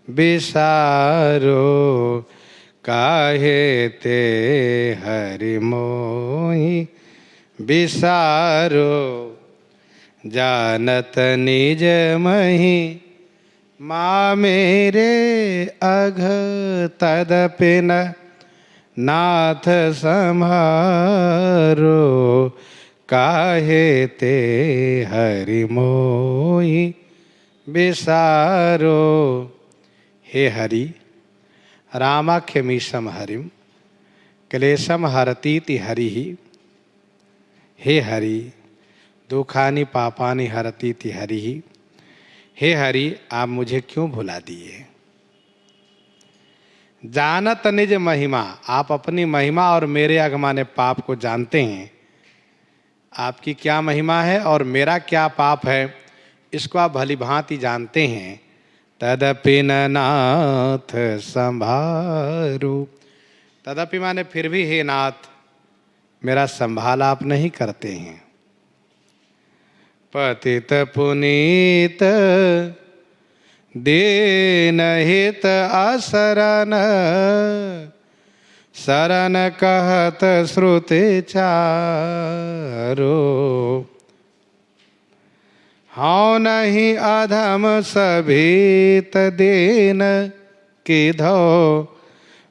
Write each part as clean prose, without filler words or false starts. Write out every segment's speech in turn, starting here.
बिसारो काहे ते हरि मोहि बिसारो। जानत निज मही माँ मेरे अघ तदपि न नाथ सम्हारो काहे ते हरि मोहि बिसारो। हे हरि रामाख्यमीशम हरिम क्लेशम हरतीति हरि। हे हरि दुखानि पापानि हरतीति हरि। हे हरि आप मुझे क्यों भुला दिए। जानत निज महिमा, आप अपनी महिमा और मेरे अगमाने पाप को जानते हैं। आपकी क्या महिमा है और मेरा क्या पाप है इसको आप भली भांति जानते हैं। तदपि न नाथ संभारू, तदपि माने फिर भी हे नाथ मेरा संभाल आप नहीं करते हैं। पतित पुनीत दीन हित असरन शरण कहत श्रुति चारो। हाँ नहीं अधम सभीत दीन किधो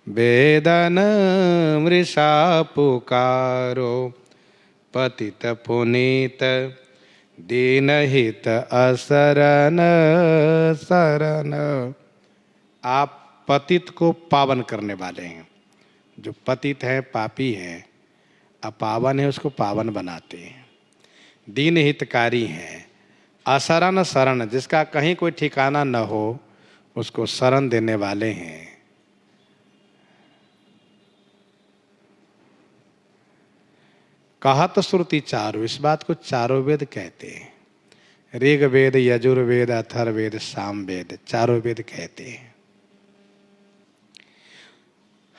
वेदन मृषा पुकारो। पतित पुनीत दीन हित असरन शरण। आप पतित को पावन करने वाले हैं। जो पतित है पापी है, अपावन है उसको पावन बनाते हैं। दीन हितकारी हैं। असरण शरण, जिसका कहीं कोई ठिकाना न हो उसको शरण देने वाले हैं। कहत श्रुति चारों, इस बात को चारों वेद कहते हैं। ऋग वेद, यजुर्वेद, अथर्ववेद, सामवेद, चारों वेद कहते हैं।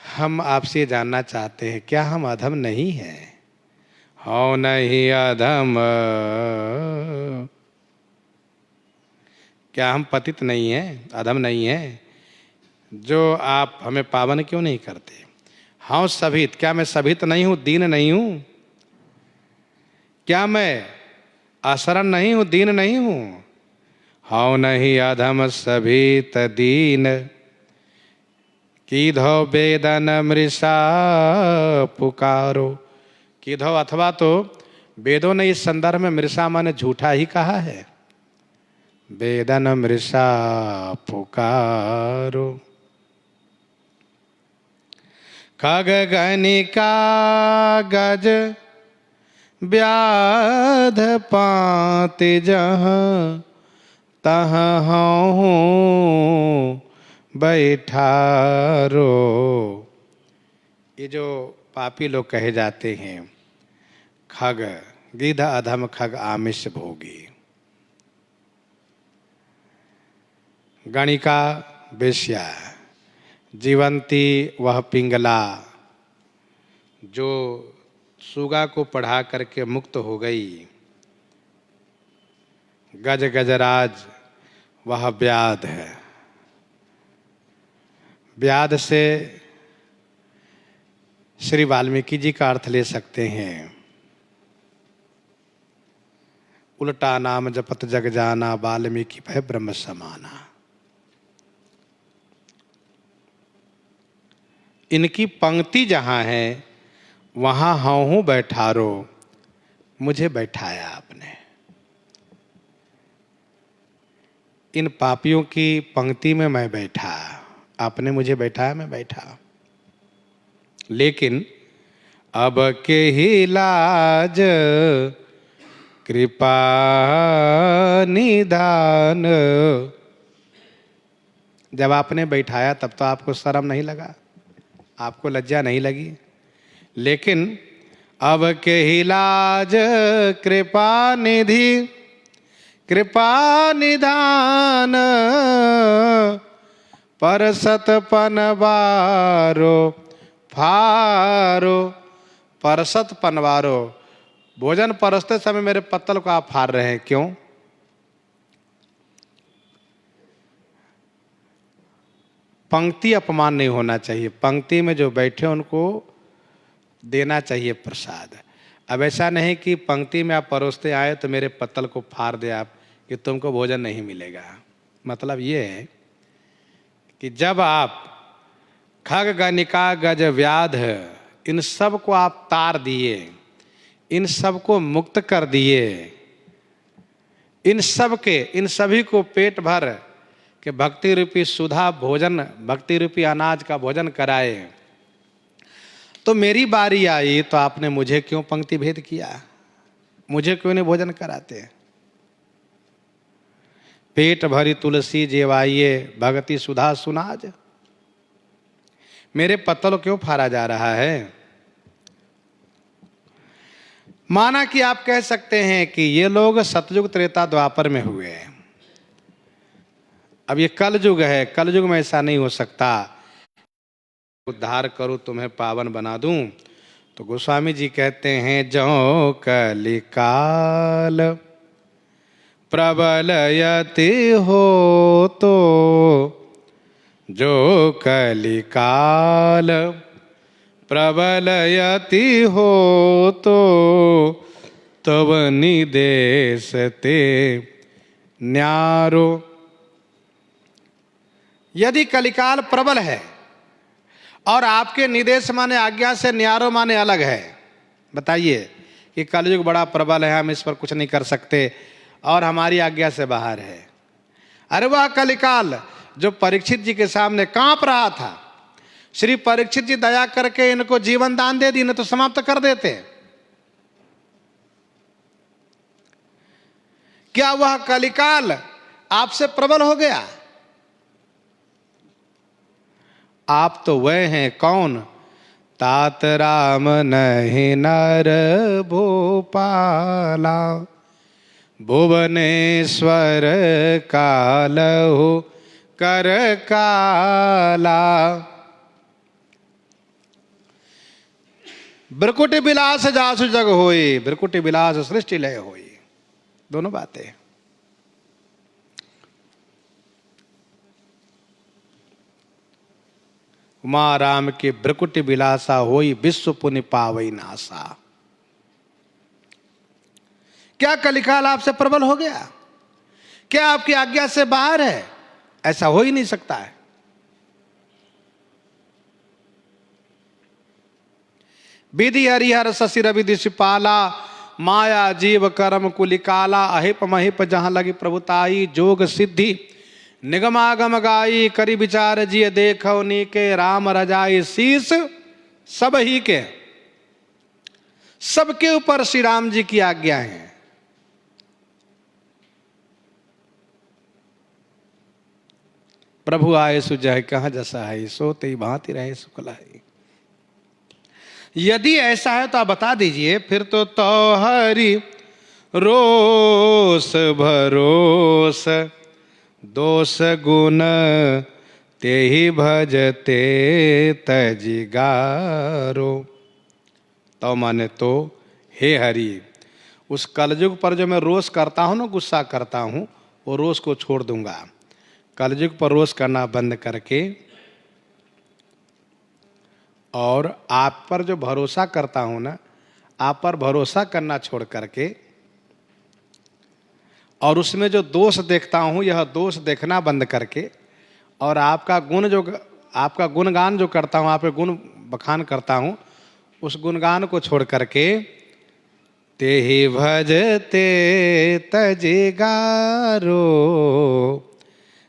हम आपसे जानना चाहते हैं क्या हम अधम नहीं हैं। हौ नहीं अधम, क्या हम पतित नहीं हैं, अधम नहीं हैं जो आप हमें पावन क्यों नहीं करते। हाँ सभित, क्या मैं सभित नहीं हूं, दीन नहीं हूं। क्या मैं असरण नहीं हूं, दीन नहीं हूं। हौ नहीं अधम सभित दीन कीधो वेदन मृषा पुकारो। कीधो अथवा तो वेदों ने इस संदर्भ में मृषा माने झूठा ही कहा है। वेदन मृषा पुकारो। खग गनिका गज व्याध पाति जहाँ तहाँ हूँ बैठारो। ये जो पापी लोग कहे जाते हैं, खग गिद्ध अधम खग आमिष भोगी, गणिका वेश्या, जीवंती वह पिंगला जो सुगा को पढ़ा करके मुक्त हो गई, गज गजराज वह व्याध है। व्याध से श्री वाल्मीकि जी का अर्थ ले सकते हैं, उल्टा नाम जपत जग जाना वाल्मीकि भय ब्रह्म समाना। इनकी पंक्ति जहां है वहां हूँ बैठारो, मुझे बैठाया आपने। इन पापियों की पंक्ति में मैं बैठा, आपने मुझे बैठाया, मैं बैठा। लेकिन अब के ही लाज कृपा निधान। जब आपने बैठाया तब तो आपको शर्म नहीं लगा, आपको लज्जा नहीं लगी। लेकिन अब के ही लाज कृपा निधि कृपा निधान परसत पनवारो फारो। परसत पनवारो, भोजन परसते समय मेरे पत्तल को आप फाड़ रहे हैं, क्यों? पंक्ति अपमान नहीं होना चाहिए, पंक्ति में जो बैठे उनको देना चाहिए प्रसाद। अब ऐसा नहीं कि पंक्ति में आप परोसते आए तो मेरे पत्तल को फाड़ दे आप कि तुमको भोजन नहीं मिलेगा। मतलब ये है कि जब आप खग गणिका गज व्याध इन सब को आप तार दिए, इन सब को मुक्त कर दिए, इन सभी को पेट भर के भक्ति रूपी सुधा भोजन, भक्ति रूपी अनाज का भोजन कराए, तो मेरी बारी आई तो आपने मुझे क्यों पंक्ति भेद किया, मुझे क्यों नहीं भोजन कराते। पेट भरी तुलसी जेवाइए भगति सुधा सुनाज, मेरे पत्तल क्यों फाड़ा जा रहा है। माना कि आप कह सकते हैं कि ये लोग सतयुग त्रेता द्वापर में हुए हैं, अब ये कलयुग है, कलयुग में ऐसा नहीं हो सकता, उद्धार करूं तुम्हें पावन बना दूं। तो गोस्वामी जी कहते हैं जो कलिकाल प्रबलयति हो तो, जो कलिकाल प्रबलयति हो तो, तब निदेश ते न्यारो। यदि कलिकाल प्रबल है और आपके निदेश माने आज्ञा से न्यारो माने अलग है, बताइए कि कलयुग बड़ा प्रबल है, हम इस पर कुछ नहीं कर सकते और हमारी आज्ञा से बाहर है। अरे वह कलिकाल जो परीक्षित जी के सामने कांप रहा था, श्री परीक्षित जी दया करके इनको जीवन दान दे दी, न तो समाप्त कर देते। क्या वह कलिकाल आपसे प्रबल हो गया? आप तो वह हैं कौन, तात राम नहीं नर भूपाला, भुवनेश्वर कालहु कर काला। ब्रकुटि विलास जासु जग होई, ब्रकुटि विलास सृष्टि लय होई, दोनों बातें। उमा राम के ब्रकुटि विलासा होई, विश्व पुनि पावई नासा। क्या कलिकाल आपसे प्रबल हो गया? क्या आपकी आज्ञा से बाहर है? ऐसा हो ही नहीं सकता है। विधि हरिहर शशि रवि दिशपाला, माया जीव कर्म कुलिकाला, अहिप महिप जहां लगी प्रभुताई, जोग सिद्धि निगमागम गाई, करी विचार जिय देखो नीके, राम रजाई शीस सब ही के। सबके ऊपर श्री राम जी की आज्ञा है। प्रभु आए सुजह कहाँ जसा है, सोते भांति रहे सुखलाई। यदि ऐसा है तो आप बता दीजिए, फिर तो हरि रोस भरोस, दोष गुण तेहि भजते तजिगारो। तो माने तो हे हरि, उस कलयुग पर जो मैं रोष करता हूँ ना, गुस्सा करता हूँ, वो रोष को छोड़ दूंगा। कलयुग पर रोष करना बंद करके और आप पर जो भरोसा करता हूँ ना, आप पर भरोसा करना छोड़ करके और उसमें जो दोष देखता हूँ, यह दोष देखना बंद करके और आपका गुणगान जो करता हूँ, आपके गुण बखान करता हूँ, उस गुणगान को छोड़ करके तेहि भजते तजे गारो।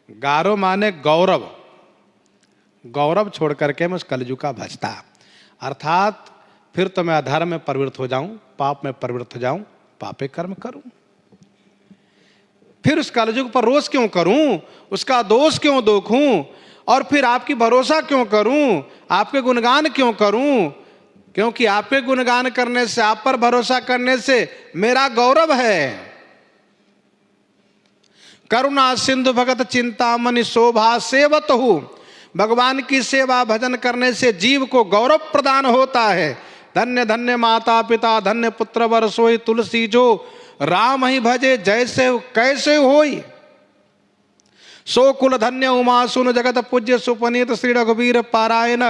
गारो माने गौरव, गौरव छोड़ करके मैं उस कलयुग का भजता, अर्थात फिर तो मैं अधर्म में प्रवृत्त हो जाऊं, पाप में प्रवृत्त हो जाऊं, पापे कर्म करूं। फिर उस कलयुग पर रोष क्यों करूं, उसका दोष क्यों देखूं, और फिर आपकी भरोसा क्यों करूं, आपके गुणगान क्यों करूं? क्योंकि आपके गुणगान करने से, आप पर भरोसा करने से मेरा गौरव है। करुणा सिंधु भगत चिंतामणि शोभा सेवत हूं। भगवान की सेवा भजन करने से जीव को गौरव प्रदान होता है। धन्य धन्य माता पिता, धन्य पुत्र वर सोई, तुलसी जो राम ही भजे जैसे कैसे होई। सो कुल धन्य उमा सुन जगत पूज्य सुपनीत श्री रघुवीर पारायण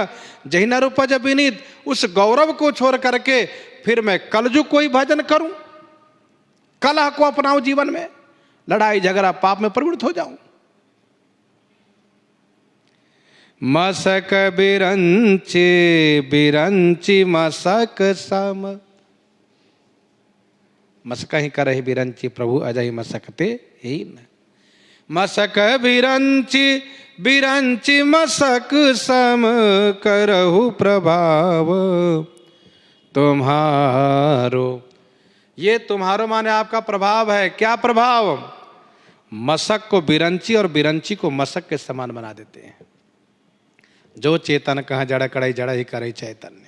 जही नर उपज विनीत। उस गौरव को छोड़ करके फिर मैं कलजुग कोई भजन करूं, कलह को अपनाऊं जीवन में, लड़ाई झगड़ा पाप में प्रवृत्त हो जाऊं। मसक बिरंची बिरंची मसक सम, मसक ही करे बिरंची प्रभु अजय मसकते ही न। मसक बिरंची बिरंची मसक सम करहु प्रभाव तुम्हारो। ये तुम्हारो माने आपका प्रभाव है। क्या प्रभाव? मसक को बिरंची और बिरंची को मसक के समान बना देते हैं। जो चेतन कहाँ जड़ कड़ई जड़ ही करई चैतन्य।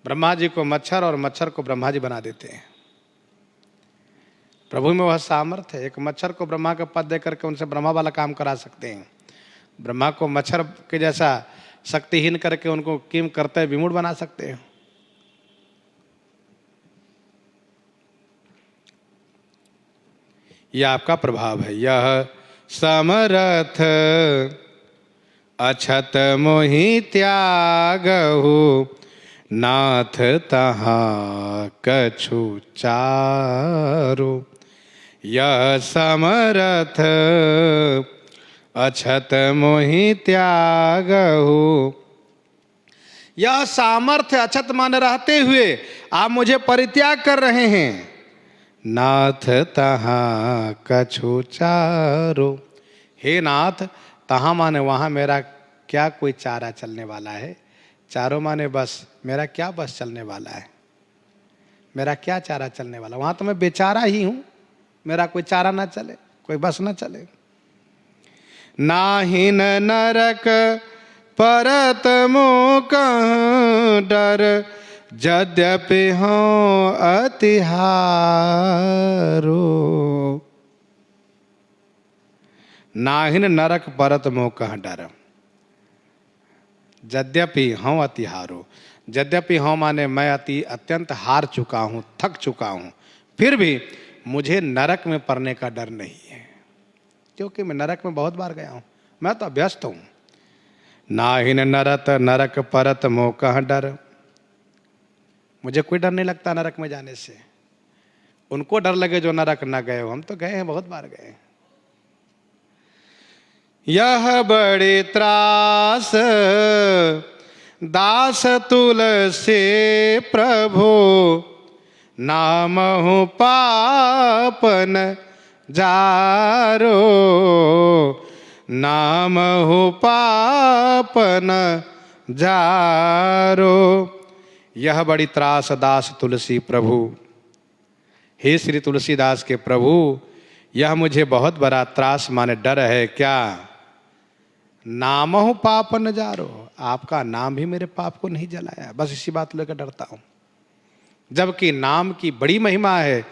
ब्रह्मा जी को मच्छर और मच्छर को ब्रह्मा जी बना देते हैं। प्रभु में वह सामर्थ्य है। एक मच्छर को ब्रह्मा का पद दे करके उनसे ब्रह्मा वाला काम करा सकते हैं। ब्रह्मा को मच्छर के जैसा शक्तिहीन करके उनको किम करते विमूढ़ बना सकते हैं। यह आपका प्रभाव है। यह समरथ अछत मोहि त्यागहु नाथ तहाँ कछु चारो। यह समरथ अछत मोहि त्यागहु। यह सामर्थ्य अछत मान रहते हुए आप मुझे परित्याग कर रहे हैं। नाथ तहाँ कछु चारो। हे नाथ, तहाँ माने वहाँ मेरा क्या कोई चारा चलने वाला है। चारों माने बस, मेरा क्या बस चलने वाला है, मेरा क्या चारा चलने वाला। वहाँ तो मैं बेचारा ही हूँ, मेरा कोई चारा ना चले, कोई बस ना चले। नाहिन नरक परत मोह कहूँ डर यद्यपि हों अतिहारो। नाहिन नरक परत मोह कह डर यद्यपि हों अतिहारो। यद्यपि हों माने मैं अत्यंत हार चुका हूँ, थक चुका हूँ, फिर भी मुझे नरक में पड़ने का डर नहीं है, क्योंकि मैं नरक में बहुत बार गया हूँ, मैं तो अभ्यस्त हूँ। नाहिन नरत नरक परत मोह कह डर। मुझे कोई डर नहीं लगता नरक में जाने से। उनको डर लगे जो नरक न गए हो, हम तो गए हैं, बहुत बार गए हैं। यह बड़े त्रास दास तुलसी प्रभु नामहु पापन जारो। नामहु पापन जारो। यह बड़ी त्रास दास तुलसी प्रभु। हे श्री तुलसीदास के प्रभु, यह मुझे बहुत बड़ा त्रास माने डर है। क्या? नामहु पाप न जारो। आपका नाम भी मेरे पाप को नहीं जलाया, बस इसी बात लेकर डरता हूं। जबकि नाम की बड़ी महिमा है।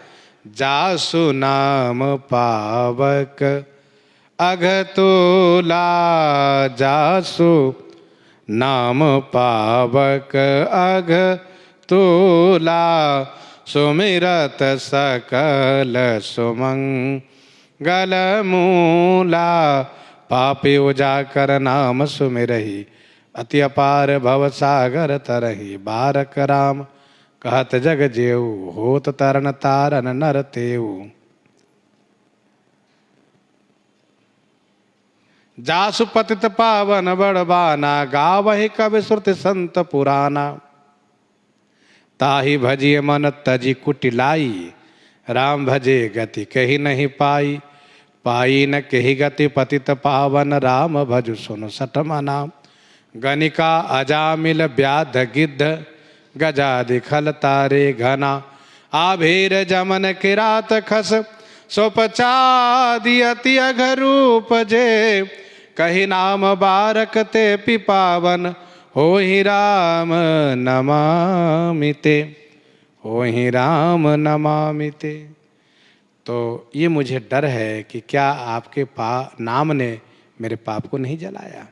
जासु नाम पावक अघतोला। जासु नाम पावक अघतोला। सुमिरत सकल सुमंगल मूला। पापी उजाकर नाम सुमिरहि अति अपार भव सागर तरहि। बारक राम कहत जग जेऊ होत तरन तारन नर तेऊ। जासु पतित पावन बड़बाना गावहि कवि श्रुति संत पुराना। ताहि भजिय मन तजी कुटिलाई। राम भजे गति कही नहीं पाई। पाई न कही गति पतित पावन राम भजु सुन सठमना। गणिका अजामिल व्याध गिद्ध गजादि खल तारे घना। आभीर जमन किरात खस सोपचादि अति अघरूप जे। कही नाम बारक ते पिपावन होहि राम नमामिते। होहि राम नमामिते। तो ये मुझे डर है कि क्या आपके नाम ने मेरे पाप को नहीं जलाया।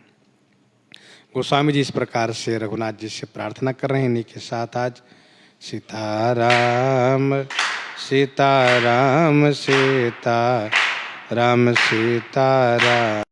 गोस्वामी जी इस प्रकार से रघुनाथ जी से प्रार्थना कर रहे हैं। इन्हीं के साथ आज सीताराम सीताराम सीता राम सीता राम।